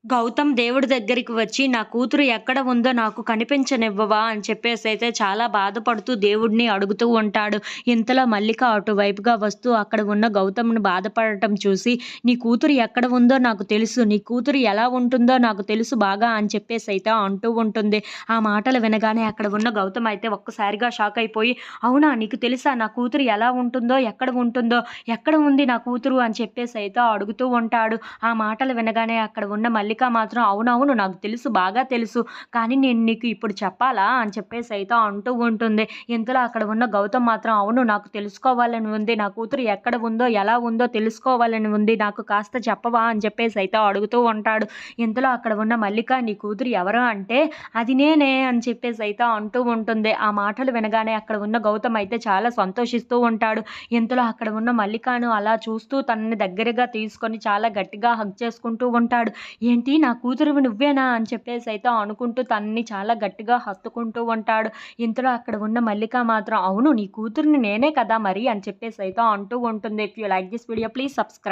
గౌతమ్ దేవుడి దగ్గరికి వచ్చి, "నా కూతురు ఎక్కడ ఉందో నాకు కనిపించనివ్వవా?" అని చెప్పేసైతే చాలా బాధపడుతూ దేవుడిని అడుగుతూ ఉంటాడు. ఇంతలో మల్లిక అటువైపుగా వస్తూ అక్కడ ఉన్న గౌతమ్‌ని బాధపడటం చూసి, "నీ కూతురు ఎక్కడ ఉందో నాకు తెలుసు. నీ కూతురు ఎలా ఉంటుందో నాకు తెలుసు బాగా" అని చెప్పేసైతే అంటూ ఉంటుంది. ఆ మాటలు వినగానే అక్కడ ఉన్న గౌతమ్ అయితే ఒక్కసారిగా షాక్ అయిపోయి, "అవునా! నీకు తెలుసా నా కూతురు ఎలా ఉంటుందో, ఎక్కడ ఉంటుందో, ఎక్కడ ఉంది నా కూతురు?" అని చెప్పేసైతే అడుగుతూ ఉంటాడు. ఆ మాటలు వినగానే అక్కడ ఉన్న మల్లిక మాత్రం "అవునవును నాకు తెలుసు, బాగా తెలుసు. కానీ నేను నీకు ఇప్పుడు చెప్పాలా?" అని చెప్పేసైతే అంటూ ఉంటుంది. ఇంతలో అక్కడ ఉన్న గౌతమ్ మాత్రం "అవును నాకు తెలుసుకోవాలని ఉంది. నా కూతురు ఎక్కడ ఉందో, ఎలా ఉందో తెలుసుకోవాలని ఉంది. నాకు కాస్త చెప్పవా?" అని చెప్పేసైతే అడుగుతూ ఉంటాడు. ఇంతలో అక్కడ ఉన్న మల్లిక "నీ కూతురు ఎవరు?" అంటే "అది నేనే" అని చెప్పేసైతే అంటూ ఉంటుంది. ఆ మాటలు వినగానే అక్కడ ఉన్న గౌతమ్ అయితే చాలా సంతోషిస్తూ ఉంటాడు. ఇంతలో అక్కడ ఉన్న మల్లికను అలా చూస్తూ తనని దగ్గరగా తీసుకొని చాలా గట్టిగా హగ్ చేసుకుంటూ ఉంటాడు. "ఏంటి నా కూతురివి నువ్వేనా?" అని చెప్పేసైతే అనుకుంటూ తనని చాలా గట్టిగా హత్తుకుంటూ ఉంటాడు. ఇంతలో అక్కడ ఉన్న మల్లిక మాత్రం "అవును నీ కూతురిని నేనే కదా మరి" అని చెప్పేసైతే అంటూ ఉంటుంది. If you like this video please subscribe.